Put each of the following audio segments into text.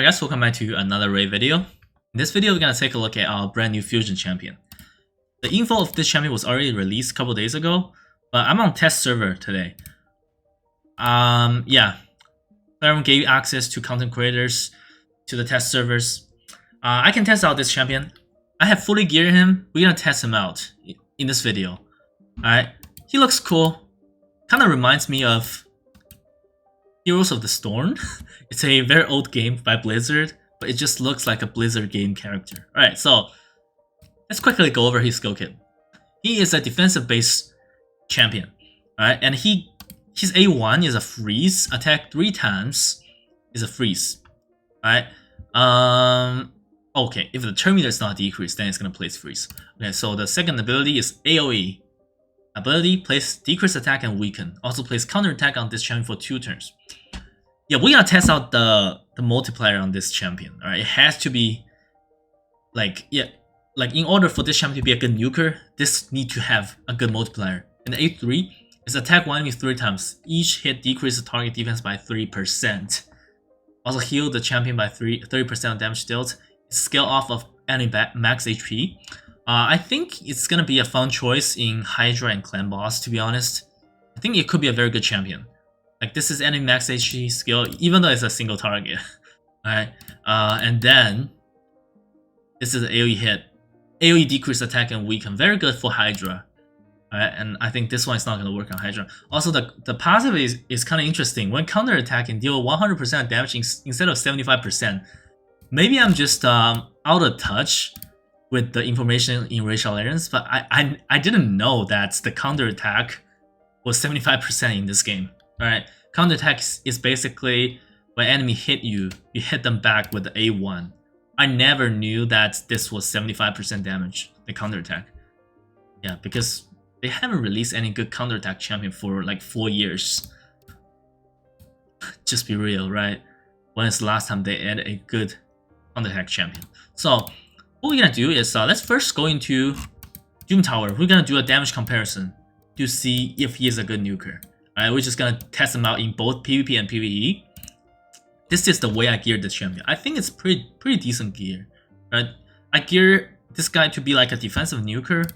Alright guys, welcome back to another raid video. In this video, we're gonna take a look at our brand new fusion champion. The info of this champion was already released a couple days ago, but I'm on test server today. Yeah, Everyone gave access to content creators to the test servers. I can test out this champion. I have fully geared him. We're gonna test him out in this video. Alright, he looks cool. Kind of reminds me of Heroes of the Storm. It's a very old game by Blizzard, but it just looks like a Blizzard game character. Alright, so let's quickly go over his skill kit. He is a defensive-based champion. Alright, and his A1 is a freeze. Attack 3 times is a freeze. Alright. Okay, if the turn meter is not decreased, then it's gonna place freeze. Okay, so the second ability is AoE. Ability, place decrease attack and weaken. Also place counter attack on this champion for 2 turns. Yeah, we're gonna test out the multiplier on this champion. Alright, it has to be like, yeah, like in order for this champion to be a good nuker, this need to have a good multiplier. And the A3 is attack one enemy 3 times. Each hit decreases target defense by 3%. Also heal the champion by 30% of damage dealt. Scale off of enemy max HP. I think it's gonna be a fun choice in Hydra and Clan Boss, to be honest. I think it could be a very good champion. Like, this is enemy max HP skill, even though it's a single target. Alright, and then this is an AoE hit. AoE decrease attack and weaken. Very good for Hydra. Alright, and I think this one is not gonna work on Hydra. Also, the passive is kind of interesting. When counter attacking, deal 100% damage instead of 75%. Maybe I'm just out of touch with the information in Racial Alliance, but I didn't know that the counter attack was 75% in this game. Alright, counter attack is basically when enemy hit you, you hit them back with the A1. I never knew that this was 75% damage, the counter attack. Yeah, because they haven't released any good counter attack champion for like 4 years. Just be real, right? When is the last time they added a good counter attack champion? So what we're gonna do is let's first go into Doom Tower. We're gonna do a damage comparison to see if he is a good nuker. Alright, we're just gonna test him out in both PvP and PvE. This is the way I geared this champion. I think it's pretty decent gear. Right? I gear this guy to be like a defensive nuker.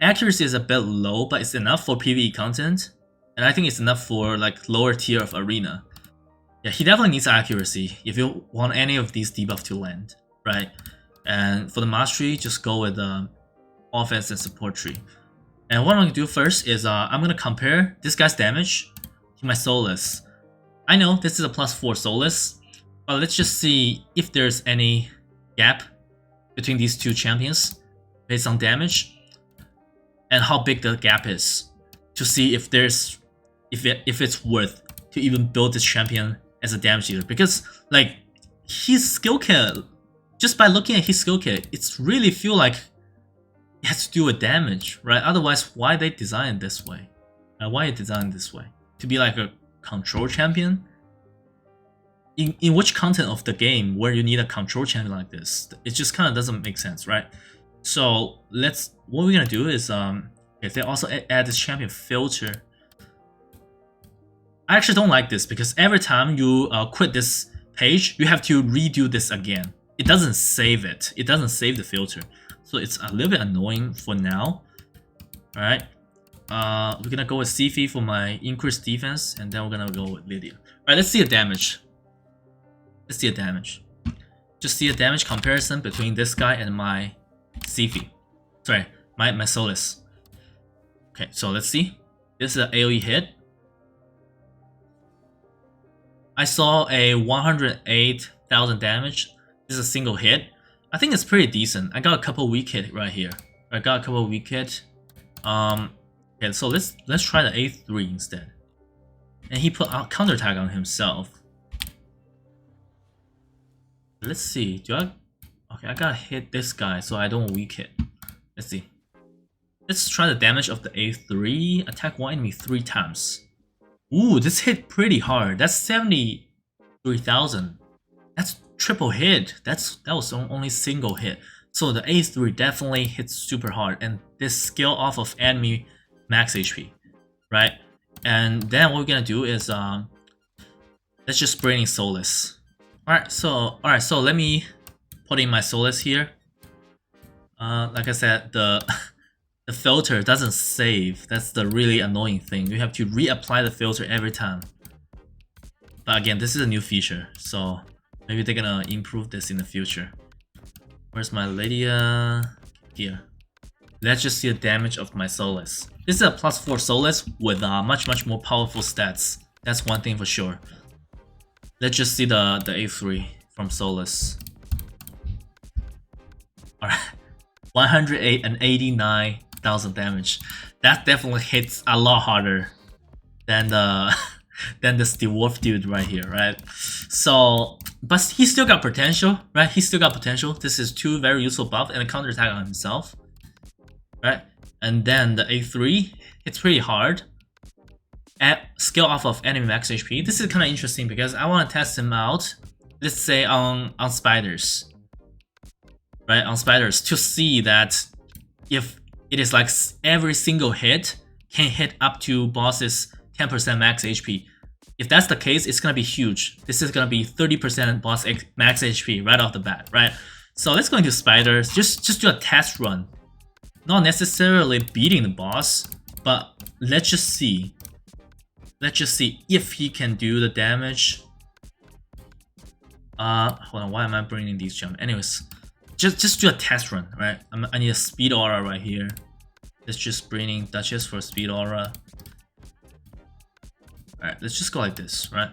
Accuracy is a bit low, but it's enough for PvE content. And I think it's enough for like lower tier of arena. Yeah, he definitely needs accuracy if you want any of these debuffs to land, right? And for the mastery, just go with offense and support tree. And what I'm gonna do first is I'm gonna compare this guy's damage to my Solus. I know this is a +4 Solus, but let's just see if there's any gap between these two champions based on damage and how big the gap is to see if it's worth to even build this champion as a damage dealer. Because like his skill kit, just by looking at his skill kit, it's really feel like it has to do with damage, right? Otherwise, why they design it this way? Why it designed this way? To be like a control champion? In which content of the game where you need a control champion like this? It just kind of doesn't make sense, right? So what we're gonna do is if they also add this champion filter. I actually don't like this because every time you quit this page, you have to redo this again. It doesn't save it. It doesn't save the filter. So it's a little bit annoying for now. Alright. We're gonna go with Sifi for my increased defense, and then we're gonna go with Lydia. Alright, let's see the damage. Let's see the damage. Just see a damage comparison between this guy and my Sifi. Sorry, my Solus. Okay, so let's see. This is an AoE hit. I saw a 108,000 damage. This is a single hit. I think it's pretty decent. I got a couple weak hit right here. Okay, so let's try the A3 instead. And he put out counterattack on himself. Let's see. Okay, I gotta hit this guy so I don't weak hit. Let's see. Let's try the damage of the A3. Attack one enemy 3 times. Ooh, this hit pretty hard. That's 73,000. That's triple hit. That was only single hit. So the A3 definitely hits super hard, and this scale off of enemy max HP, right? And then what we're gonna do is let's just bring in Solus. Alright, so let me put in my Solace here. Like I said, the the filter doesn't save. That's the really annoying thing. You have to reapply the filter every time. But again, this is a new feature, so maybe they're gonna improve this in the future. Where's my Lydia? Here. Let's just see the damage of my Solace. This is a +4 Solace with much more powerful stats. That's one thing for sure. Let's just see the A3 from Solace. Alright. 189,000 damage. That definitely hits a lot harder than the than this dwarf dude right here, right? So, but he still got potential, right? He still got potential. This is 2 very useful buff and a counter attack on himself, right? And then the A3, it's pretty hard. At scale off of enemy max HP. This is kind of interesting because I want to test him out. Let's say on spiders, right? On spiders to see that if it is like every single hit can hit up to boss's 10% max HP. If that's the case, it's gonna be huge. This is gonna be 30% boss max HP right off the bat, right? So let's go into spiders. Just do a test run. Not necessarily beating the boss, but let's just see. Let's just see if he can do the damage. Hold on, why am I bringing these jump? Anyways, just do a test run, right? I need a speed aura right here. Let's just bring in Duchess for speed aura. Alright, let's just go like this, right?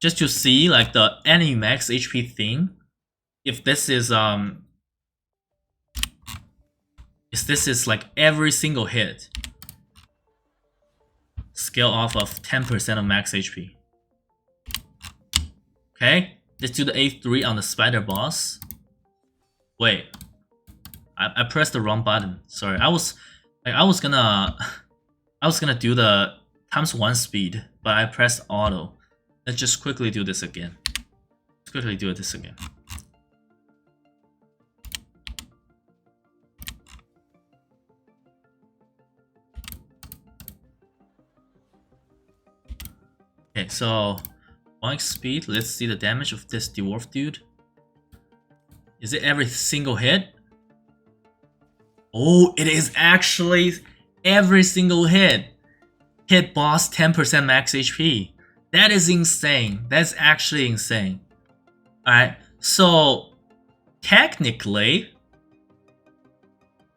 Just to see like the enemy max HP thing. If this is like every single hit. Scale off of 10% of max HP. Okay, let's do the A3 on the spider boss. Wait, I pressed the wrong button. Sorry, I was gonna do the ×1 speed, but I pressed auto. Let's just quickly do this again. Let's quickly do this again. Okay, so 1x speed, let's see the damage of this dwarf dude. Is it every single hit? Oh, it is actually every single hit. Hit boss 10% max HP. That is insane. That's actually insane. Alright, so technically,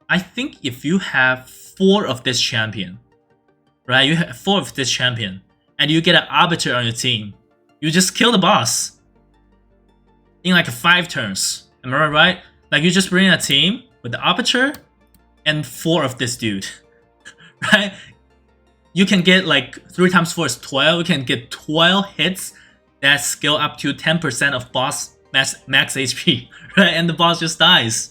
I think if you have 4 of this champion, right? You have 4 of this champion, and you get an arbiter on your team, you just kill the boss in like 5 turns. Am I right? Like you just bring a team with the arbiter and 4 of this dude, right? You can get like 3 times 4 is 12. You can get 12 hits that scale up to 10% of boss max HP, right? And the boss just dies.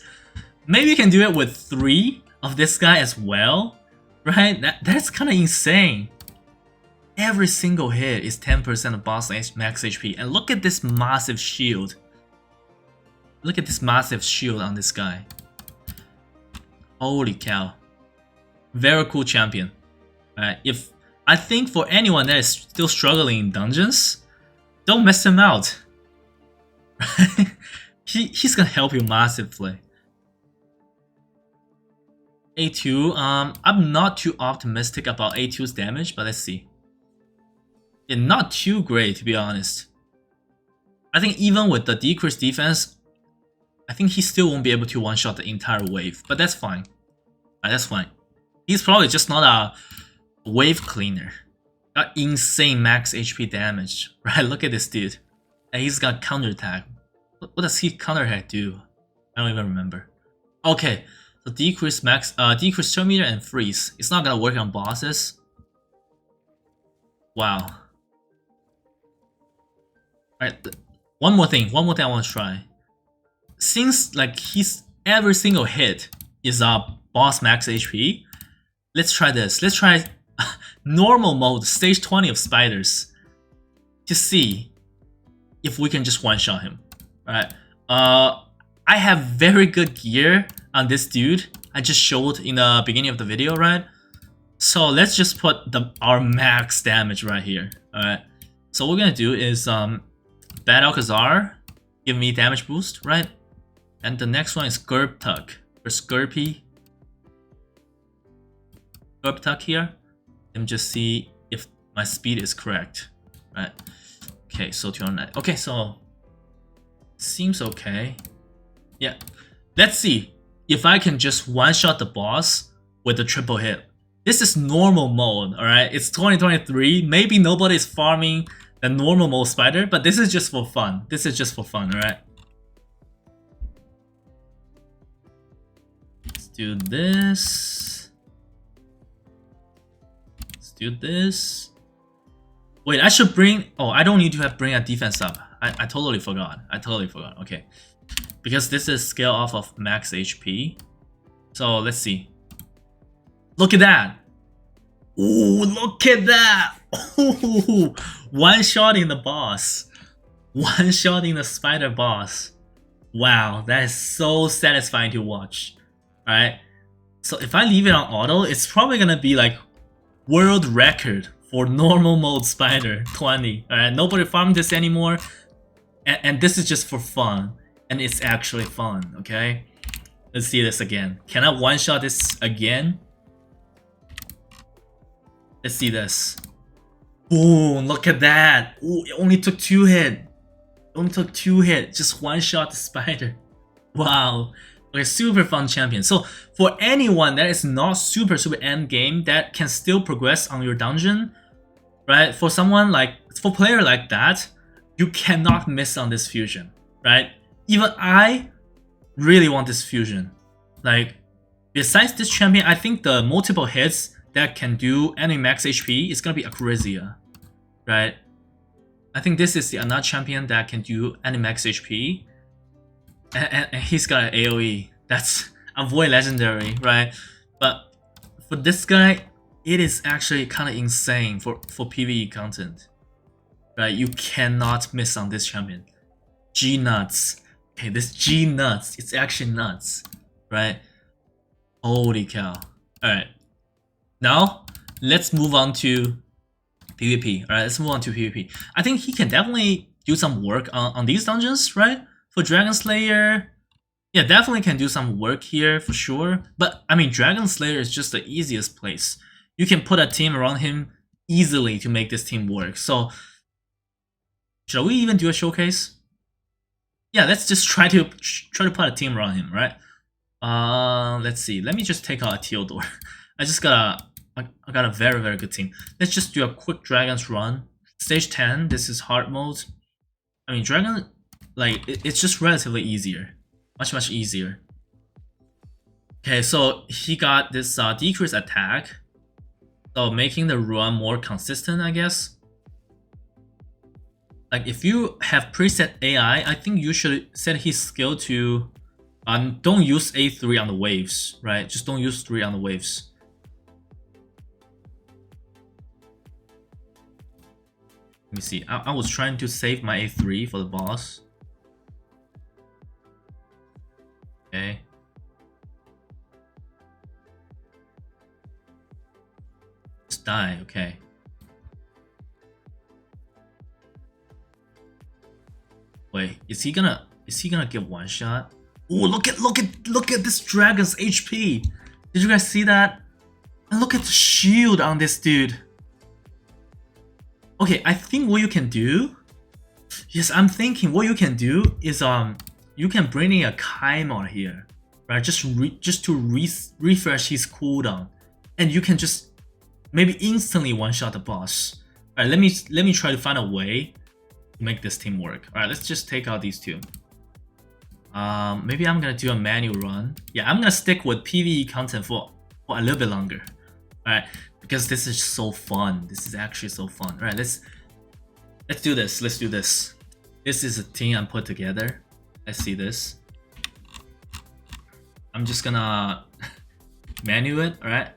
Maybe you can do it with 3 of this guy as well, right? That's kind of insane. Every single hit is 10% of boss max HP. And look at this massive shield. Look at this massive shield on this guy. Holy cow. Very cool champion. If I think for anyone that is still struggling in dungeons, don't mess him out. He's gonna help you massively. A2, I'm not too optimistic about A2's damage, but let's see. Yeah, not too great, to be honest. I think even with the decreased defense, I think he still won't be able to one-shot the entire wave, but that's fine. That's fine. He's probably just not a wave cleaner. Got insane max HP damage, right? Look at this dude. And he's got counterattack. What does he counterattack do? I don't even remember. Okay, so decrease turn meter and freeze. It's not gonna work on bosses. Wow. Alright, one more thing I want to try. Since like he's every single hit is a boss max HP, let's try this. Let's try normal mode, stage 20 of spiders, to see if we can just one-shot him. Alright. I have very good gear on this dude. I just showed in the beginning of the video, right? So let's just put our max damage right here. Alright. So what we're gonna do is Bad Alcazar, give me damage boost, right? And the next one is Gerptuck or Skirpy. Gerptuck here. Let me just see if my speed is correct, right? Okay, so 209. Okay, so seems okay. Yeah, let's see if I can just one-shot the boss with a triple hit. This is normal mode, alright? It's 2023. Maybe nobody's farming the normal mode spider, but this is just for fun. This is just for fun, alright? Let's do this. Let's do this. Wait, I should bring... Oh, I don't need to bring a defense up. I totally forgot. I totally forgot. Okay. Because this is scale off of max HP. So let's see. Look at that. Ooh, look at that. Ooh, one-shotting the boss. One-shotting the spider boss. Wow, that is so satisfying to watch. Alright. So if I leave it on auto, it's probably gonna be like world record for normal mode spider 20. Alright, nobody farmed this anymore. And this is just for fun. And it's actually fun, okay? Let's see this again. Can I one-shot this again? Let's see this. Ooh, look at that. Ooh, it only took 2 hits. It only took 2 hits. Just one-shot the spider. Wow. Okay, super fun champion. So for anyone that is not super end game that can still progress on your dungeon, right? For someone like, for player like that, you cannot miss on this fusion, right? Even I really want this fusion. Like, besides this champion, I think the multiple hits that can do any max HP is gonna be Acrizia, right? I think this is the another champion that can do any max HP. And he's got an AoE. That's a void legendary, right? But for this guy, it is actually kind of insane for PVE content. Right? You cannot miss on this champion. G-Nuts. Okay, this G-Nuts, it's actually nuts. Right? Holy cow. Alright. Now, let's move on to PvP. Alright, let's move on to PvP. I think he can definitely do some work on these dungeons, right? For Dragon Slayer, yeah, definitely can do some work here for sure. But I mean, Dragon Slayer is just the easiest place. You can put a team around him easily to make this team work. So, shall we even do a showcase? Yeah, let's just try to put a team around him, right? Let's see. Let me just take out a Theodore. I got a very, very good team. Let's just do a quick Dragons run. Stage 10. This is hard mode. I mean, Dragon, like, it's just relatively easier. Much easier. Okay, so he got this decreased attack. So making the run more consistent, I guess. Like, if you have preset AI, I think you should set his skill to... don't use A3 on the waves, right? Just don't use 3 on the waves. Let me see. I was trying to save my A3 for the boss. Okay. Just die, okay. Wait, is he gonna give one shot? Ooh, look at this dragon's HP. Did you guys see that? And look at the shield on this dude. Okay, I think what you can do, yes, I'm thinking what you can do is you can bring in a Kaimon here, right? Just to refresh his cooldown, and you can just maybe instantly one shot the boss. All right, let me try to find a way to make this team work. All right, let's just take out these two. Maybe I'm gonna do a manual run. Yeah, I'm gonna stick with PVE content for a little bit longer. All right, because this is so fun. This is actually so fun. All right, let's do this. Let's do this. This is a team I'm put together. Let's see this. I'm just gonna manual it. All right.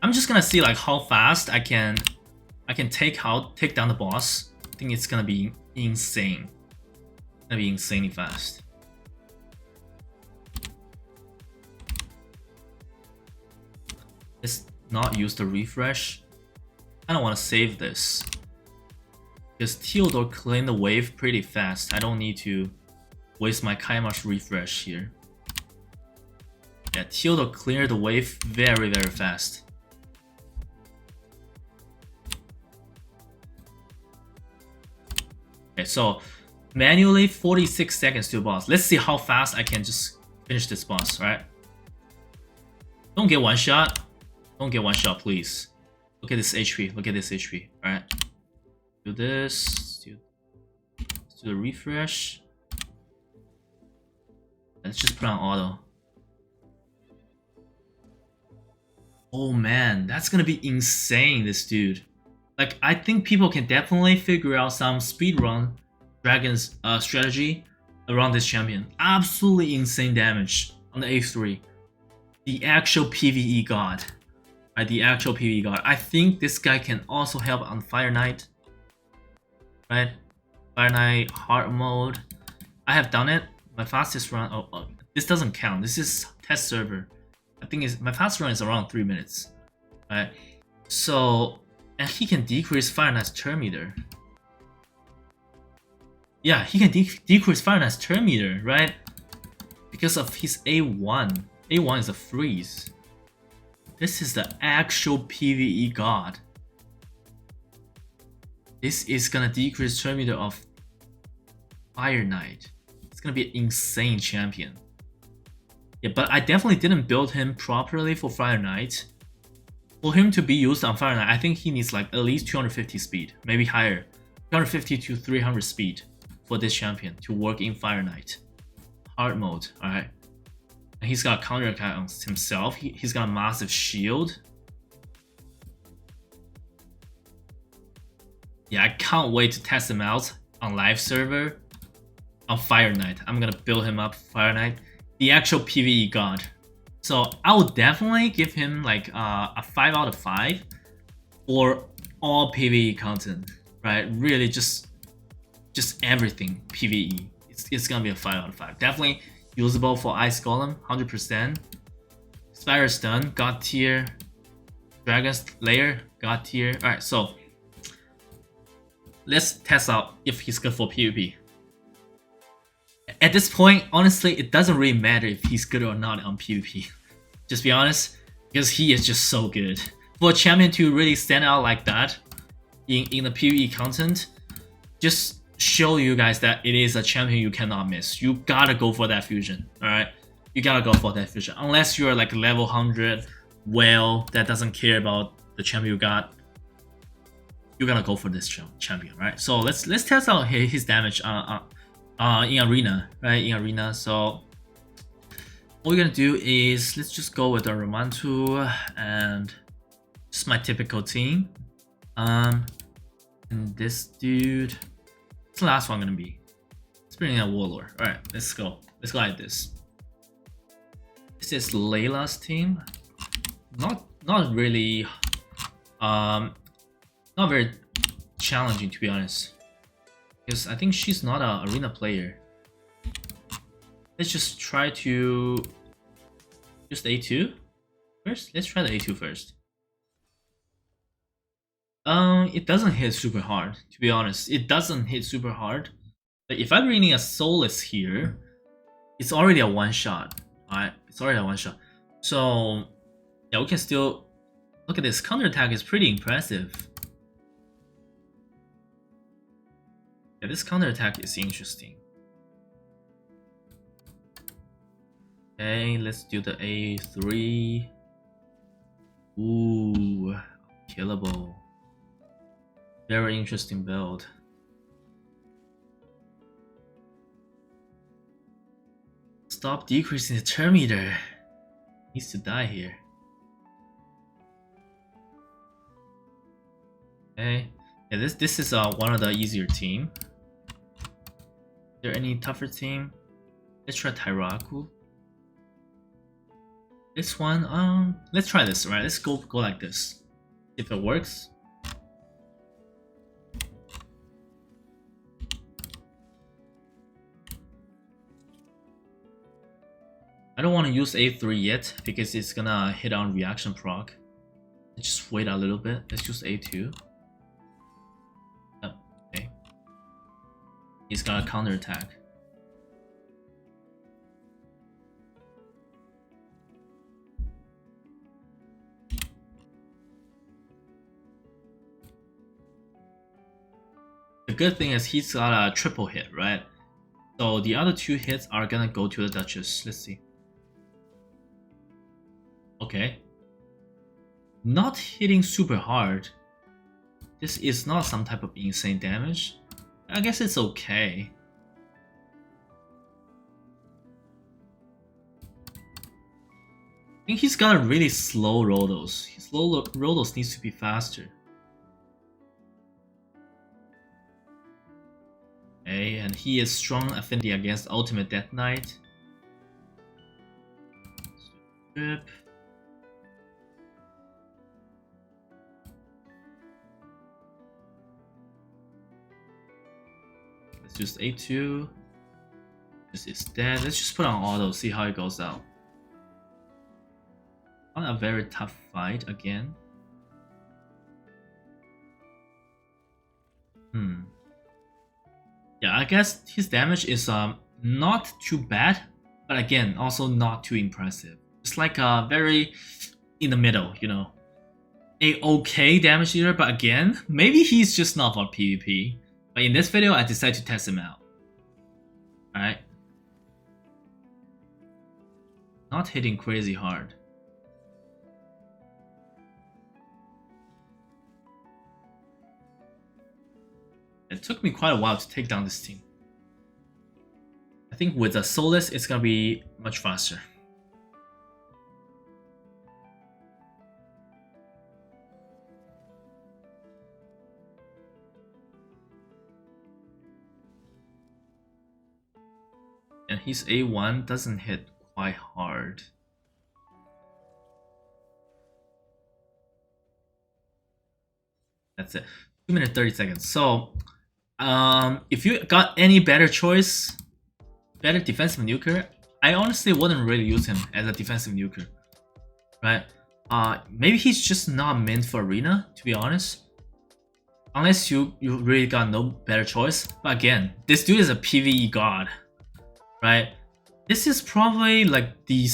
I'm just gonna see like how fast I can take down the boss. I think it's gonna be insane. It's gonna be insanely fast. Let's not use the refresh. I don't want to save this. Because Theodore cleaned the wave pretty fast. I don't need to waste my Kaima's refresh here. Yeah, Theodore cleared the wave very, very fast. Okay, so manually 46 seconds to boss. Let's see how fast I can just finish this boss, right? Don't get one shot. Don't get one shot, please. Look at this HP. Look at this HP. Alright. Do this. Let's do the refresh. Let's just put on auto. Oh man, that's gonna be insane, this dude. Like, I think people can definitely figure out some speedrun Dragon's strategy around this champion. Absolutely insane damage on the A3. The actual PVE god. Right, the actual PVE god. I think this guy can also help on Fire Knight. Right? Fire Knight hard mode. I have done it. My fastest run. Oh, this doesn't count. This is test server. I think my fastest run is around 3 minutes. Right? So, and he can decrease Fire Knight's turn meter. Yeah, he can decrease Fire Knight's turn meter, right? Because of his A1. A1 is a freeze. This is the actual PvE god. This is gonna decrease turn meter of Fire Knight. It's gonna be an insane champion. Yeah, but I definitely didn't build him properly for Fire Knight. For him to be used on Fire Knight, I think he needs like at least 250 speed, maybe higher. 250 to 300 speed for this champion to work in Fire Knight. Hard mode, alright. And he's got counter attack on himself. He's got a massive shield. Yeah, I can't wait to test him out on live server on Fire Knight. I'm gonna build him up Fire Knight, the actual PvE god. So I would definitely give him like a 5 out of 5 for all PvE content, right? Really just everything PvE. It's gonna be a 5 out of 5. Definitely usable for Ice Golem, 100%. Spire Stun, God tier. Dragon's Lair, God tier. Alright, so let's test out if he's good for PvP. At this point, honestly, it doesn't really matter if he's good or not on PvP. Just be honest, because he is just so good. For a champion to really stand out like that in the PvE content, just show you guys that it is a champion you cannot miss. You gotta go for that fusion, alright? You gotta go for that fusion. Unless you're like level 100 whale that doesn't care about the champion you got, you're gonna go for this champion, right? So let's test out his damage in arena, right? In arena. So what we're gonna do is let's just go with the Romantu and just my typical team. And this dude. What's the last one gonna be? Let's bring in a Warlord. Alright, let's go. Let's go like this. This is Layla's team. Not really not very challenging, to be honest. Because I think she's not an arena player. Let's just try to just A2 first. Let's try the A2 first. It doesn't hit super hard, to be honest. It doesn't hit super hard. But if I'm reading a Soulless here, it's already a one-shot. Alright, it's already a one-shot. So yeah, we can still look at this. Counterattack is pretty impressive. Yeah, this counterattack is interesting. Okay, let's do the A3. Ooh, killable. Very interesting build. Stop decreasing the turn meter. Needs to die here. Okay. Yeah, this is one of the easier team. Is there any tougher team? Let's try Tyraku. This one, let's try this, right? Let's go like this. If it works. I don't want to use A3 yet because it's gonna hit on reaction proc. Let's just wait a little bit. Let's use A2. Oh, okay. He's got a counterattack. The good thing is he's got a triple hit, right? So the other 2 hits are gonna go to the Duchess. Let's see. Okay. Not hitting super hard. This is not some type of insane damage. I guess it's okay. I think he's gotta really slow roll those. His slow roll those needs to be faster. Okay, and he is strong affinity against Ultimate Death Knight. Strip. Let's use A2. This is dead. Let's just put on auto, see how it goes out. Not a very tough fight again. Yeah, I guess his damage is not too bad, but again, also not too impressive. It's like very in the middle, you know. A okay damage dealer, but again, maybe he's just not for PvP. But in this video, I decided to test him out. Alright. Not hitting crazy hard. It took me quite a while to take down this team. I think with the Soulless, it's gonna be much faster. And his A1 doesn't hit quite hard. That's it. 2 minutes 30 seconds. So if you got any better choice, better defensive nuker, I honestly wouldn't really use him as a defensive nuker, right? Maybe he's just not meant for arena, to be honest. Unless you really got no better choice. But again, this dude is a PVE god, right? This is probably like the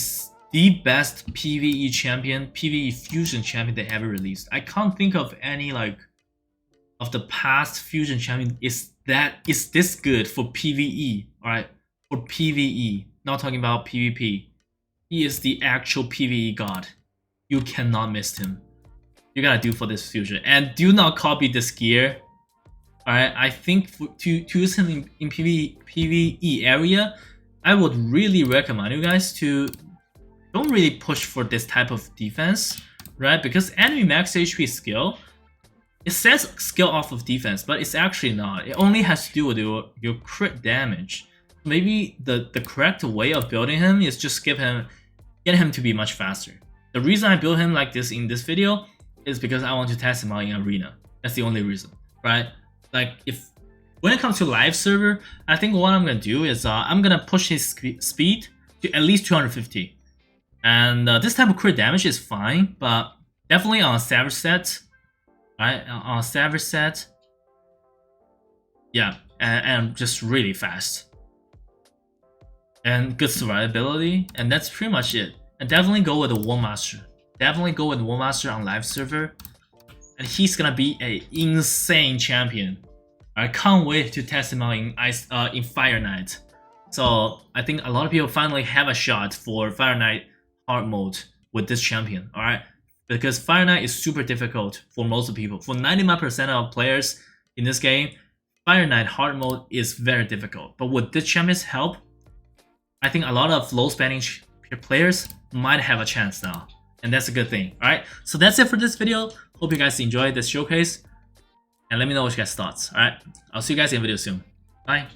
best PVE champion, PVE fusion champion they ever released. I can't think of any like of the past fusion champion is this good for PVE, alright? For PVE, not talking about PvP. He is the actual PVE god. You cannot miss him. You gotta do for this fusion. And do not copy this gear. Alright, I think to use him in PvE area, I would really recommend you guys to don't really push for this type of defense, right? Because enemy max HP skill, it says skill off of defense, but it's actually not. It only has to do with your crit damage. Maybe the correct way of building him is just get him to be much faster. The reason I built him like this in this video is because I want to test him out in arena. That's the only reason, right? Like when it comes to live server, I think what I'm gonna do is I'm gonna push his speed to at least 250. And this type of crit damage is fine, but definitely on a savage set, right? On a savage set, yeah, and just really fast. And good survivability, and that's pretty much it. And definitely go with the War Master. Definitely go with War Master on live server. And he's gonna be an insane champion. I can't wait to test him out in Fire Knight. So I think a lot of people finally have a shot for Fire Knight hard mode with this champion, alright? Because Fire Knight is super difficult for most people. For 99% of players in this game, Fire Knight hard mode is very difficult. But with this champion's help, I think a lot of low spending players might have a chance now. And that's a good thing, alright? So that's it for this video. Hope you guys enjoyed this showcase. And let me know what you guys thoughts, alright? I'll see you guys in a video soon. Bye.